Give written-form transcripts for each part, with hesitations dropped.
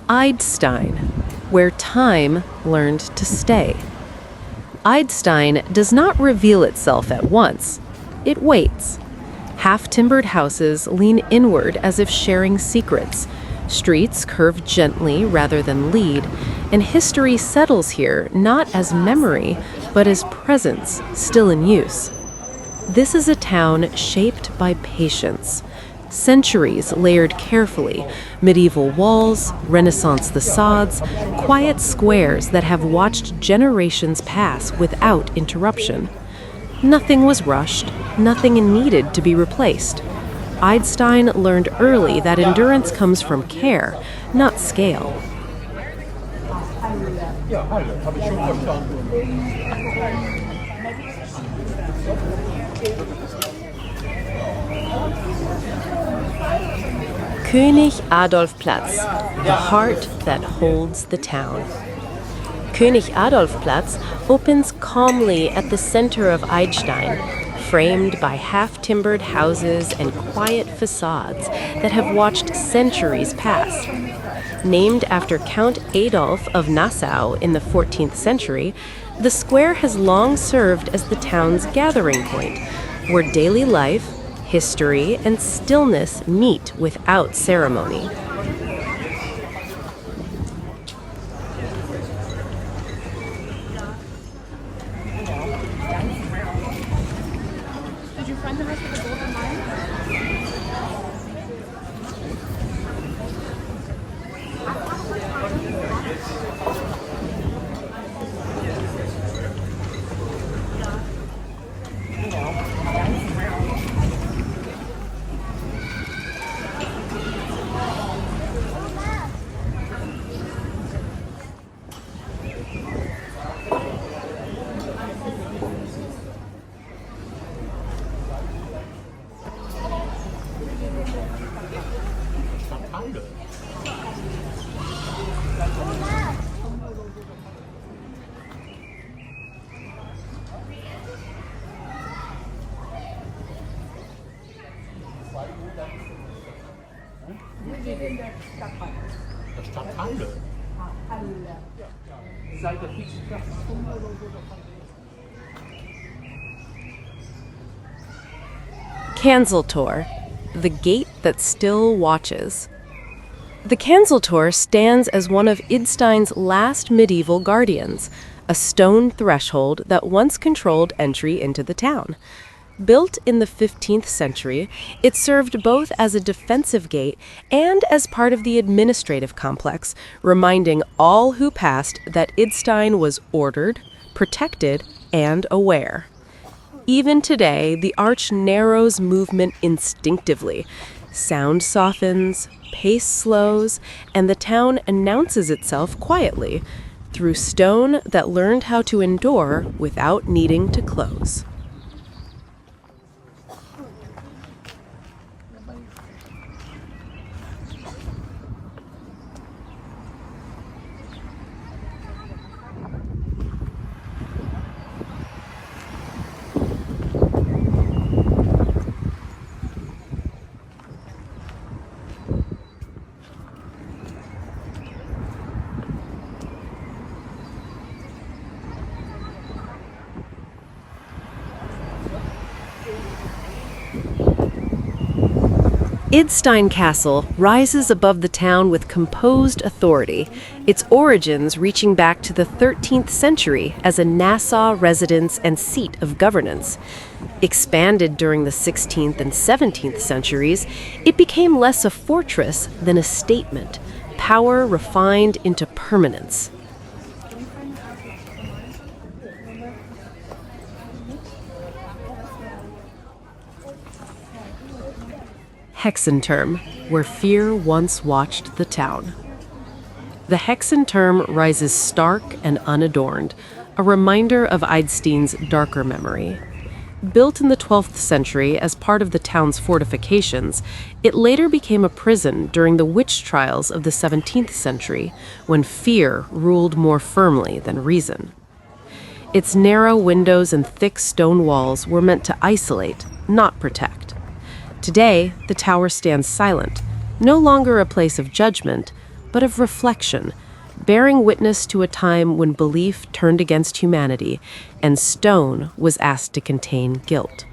Idstein, where time learned to stay. Idstein does not reveal itself at once. It waits. Half-timbered houses lean inward as if sharing secrets. Streets curve gently rather than lead, and history settles here not as memory, but as presence still in use. This is a town shaped by patience. Centuries layered carefully, medieval walls, Renaissance facades, quiet squares that have watched generations pass without interruption. Nothing was rushed, nothing needed to be replaced. Idstein learned early that endurance comes from care, not scale. König-Adolf-Platz, the heart that holds the town. König-Adolf-Platz opens calmly at the center of Idstein, framed by half-timbered houses and quiet facades that have watched centuries pass. Named after Count Adolf of Nassau in the 14th century, the square has long served as the town's gathering point, where daily life, history, and stillness meet without ceremony. Did you find the rest of the golden line? Kanzeltor, the gate that still watches. The Kanzeltor stands as one of Idstein's last medieval guardians, a stone threshold that once controlled entry into the town. Built in the 15th century, it served both as a defensive gate and as part of the administrative complex, reminding all who passed that Idstein was ordered, protected, and aware. Even today, the arch narrows movement instinctively. Sound softens, pace slows, and the town announces itself quietly, through stone that learned how to endure without needing to close. Idstein Castle rises above the town with composed authority, its origins reaching back to the 13th century as a Nassau residence and seat of governance. Expanded during the 16th and 17th centuries, it became less a fortress than a statement, power refined into permanence. Hexenturm, where fear once watched the town. The Hexenturm rises stark and unadorned, a reminder of Idstein's darker memory. Built in the 12th century as part of the town's fortifications, it later became a prison during the witch trials of the 17th century, when fear ruled more firmly than reason. Its narrow windows and thick stone walls were meant to isolate, not protect. Today, the tower stands silent, no longer a place of judgment, but of reflection, bearing witness to a time when belief turned against humanity and stone was asked to contain guilt.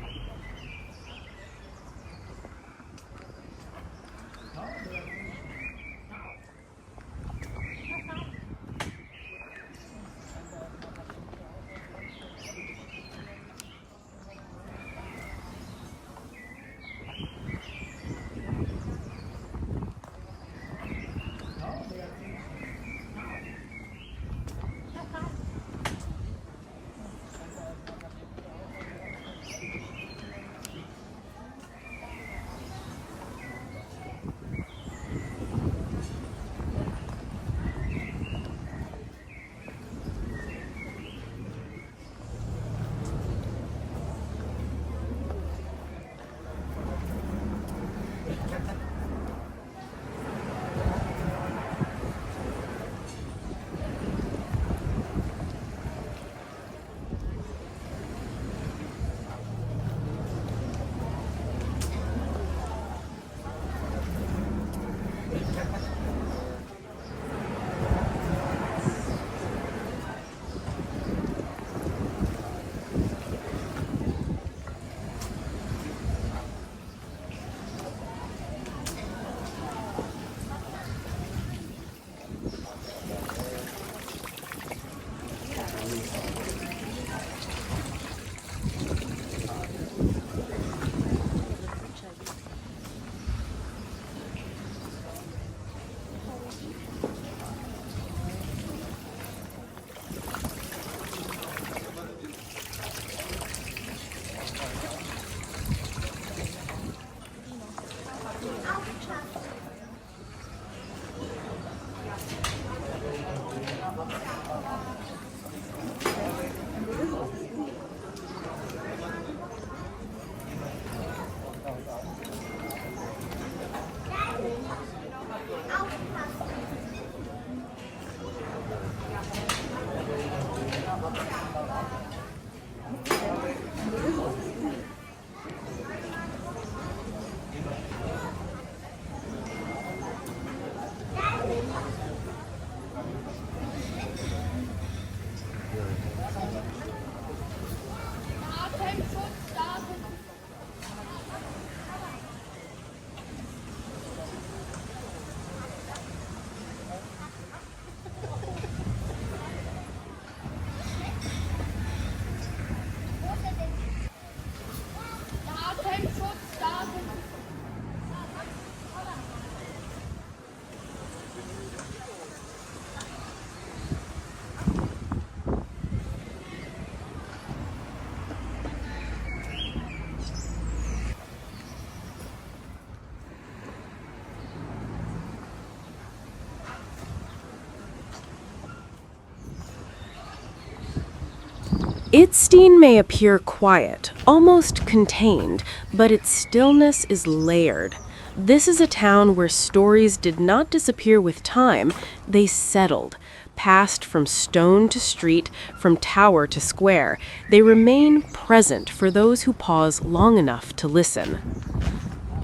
Idstein may appear quiet, almost contained, but its stillness is layered. This is a town where stories did not disappear with time, they settled, passed from stone to street, from tower to square. They remain present for those who pause long enough to listen.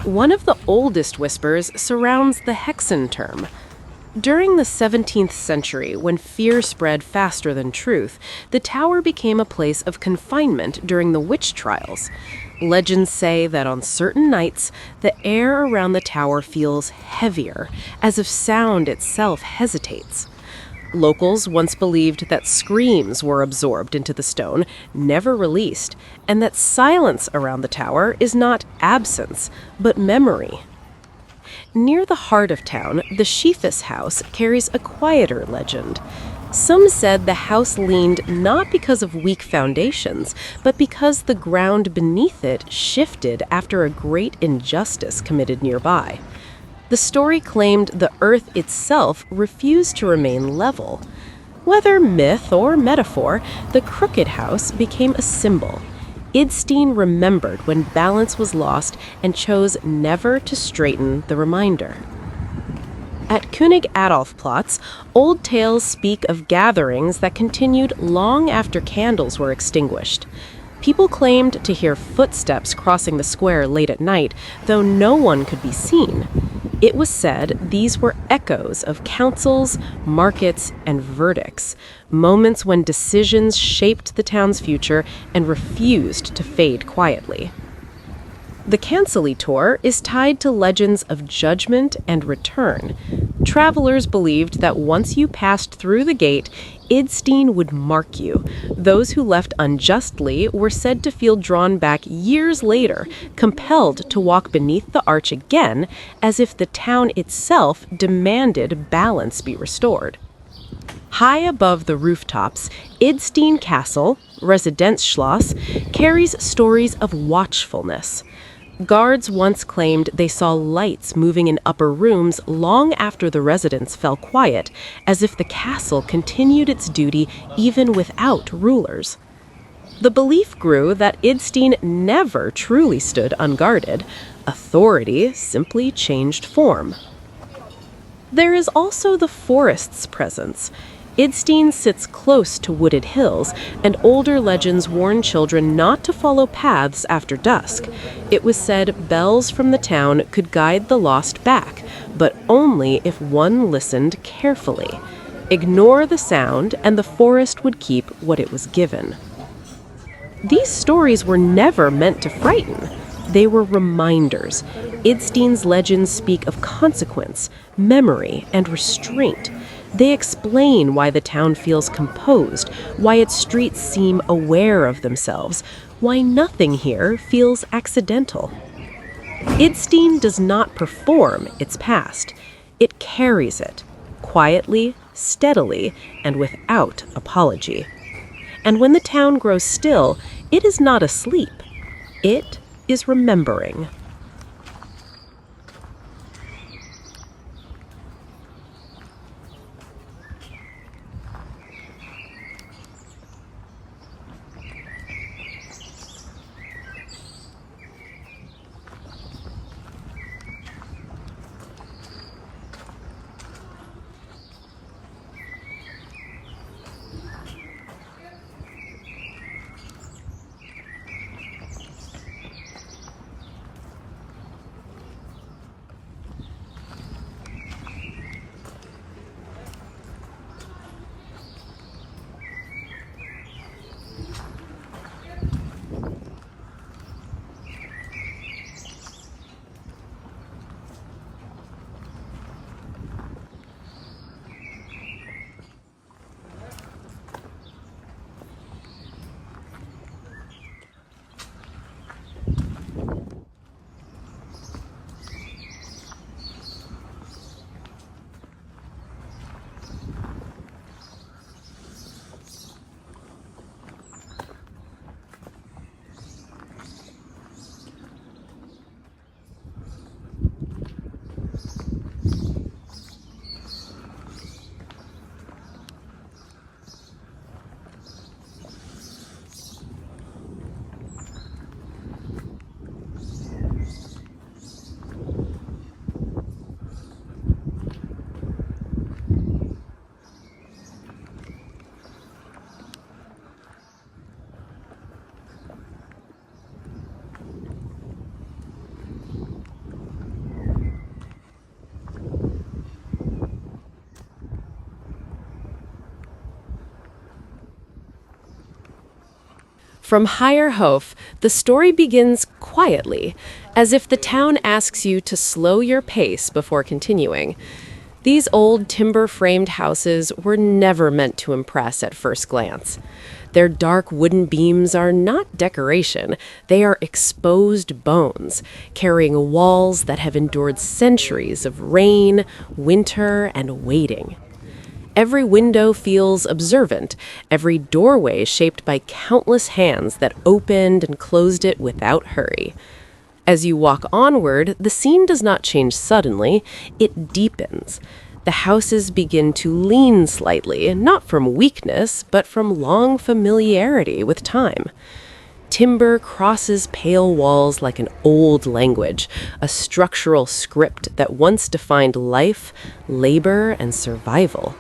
One of the oldest whispers surrounds the hexen term. During the 17th century, when fear spread faster than truth, the tower became a place of confinement during the witch trials. Legends say that on certain nights, the air around the tower feels heavier, as if sound itself hesitates. Locals once believed that screams were absorbed into the stone, never released, and that silence around the tower is not absence, but memory. Near the heart of town, the Shephis house carries a quieter legend. Some said the house leaned not because of weak foundations, but because the ground beneath it shifted after a great injustice committed nearby. The story claimed the earth itself refused to remain level. Whether myth or metaphor, the crooked house became a symbol. Idstein remembered when balance was lost and chose never to straighten the reminder. At König-Adolf-Platz, old tales speak of gatherings that continued long after candles were extinguished. People claimed to hear footsteps crossing the square late at night, though no one could be seen. It was said these were echoes of councils, markets, and verdicts, moments when decisions shaped the town's future and refused to fade quietly. The Cancellitor is tied to legends of judgment and return. Travelers believed that once you passed through the gate, Idstein would mark you. Those who left unjustly were said to feel drawn back years later, compelled to walk beneath the arch again, as if the town itself demanded balance be restored. High above the rooftops, Idstein Castle, Residenzschloss, carries stories of watchfulness. Guards once claimed they saw lights moving in upper rooms long after the residents fell quiet, as if the castle continued its duty even without rulers. The belief grew that Idstein never truly stood unguarded. Authority simply changed form. There is also the forest's presence. Idstein sits close to wooded hills, and older legends warn children not to follow paths after dusk. It was said bells from the town could guide the lost back, but only if one listened carefully. Ignore the sound, and the forest would keep what it was given. These stories were never meant to frighten. They were reminders. Idstein's legends speak of consequence, memory, and restraint. They explain why the town feels composed, why its streets seem aware of themselves, why nothing here feels accidental. Idstein does not perform its past. It carries it, quietly, steadily, and without apology. And when the town grows still, it is not asleep. It is remembering. From Heyerhof, the story begins quietly, as if the town asks you to slow your pace before continuing. These old timber-framed houses were never meant to impress at first glance. Their dark wooden beams are not decoration, they are exposed bones, carrying walls that have endured centuries of rain, winter, and waiting. Every window feels observant, every doorway shaped by countless hands that opened and closed it without hurry. As you walk onward, the scene does not change suddenly, it deepens. The houses begin to lean slightly, not from weakness, but from long familiarity with time. Timber crosses pale walls like an old language, a structural script that once defined life, labor, and survival.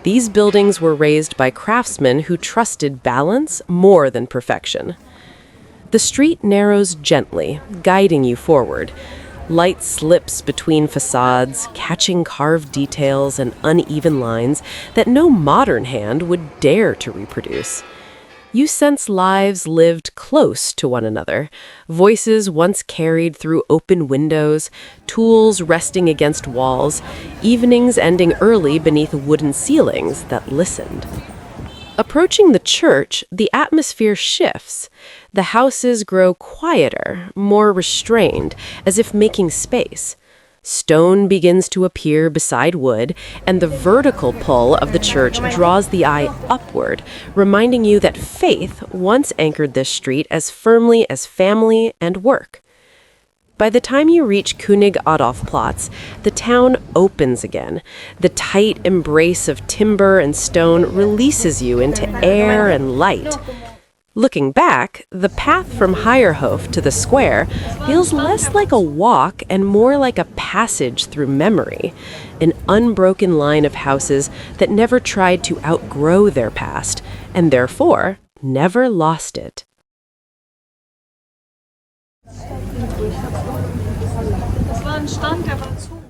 These buildings were raised by craftsmen who trusted balance more than perfection. The street narrows gently, guiding you forward. Light slips between facades, catching carved details and uneven lines that no modern hand would dare to reproduce. You sense lives lived close to one another, voices once carried through open windows, tools resting against walls, evenings ending early beneath wooden ceilings that listened. Approaching the church, the atmosphere shifts. The houses grow quieter, more restrained, as if making space. Stone begins to appear beside wood, and the vertical pull of the church draws the eye upward, reminding you that faith once anchored this street as firmly as family and work. By the time you reach König-Adolf-Platz, the town opens again. The tight embrace of timber and stone releases you into air and light. Looking back, the path from Heyerhof to the square feels less like a walk and more like a passage through memory, an unbroken line of houses that never tried to outgrow their past, and therefore never lost it. Das war ein Stand, der war zu.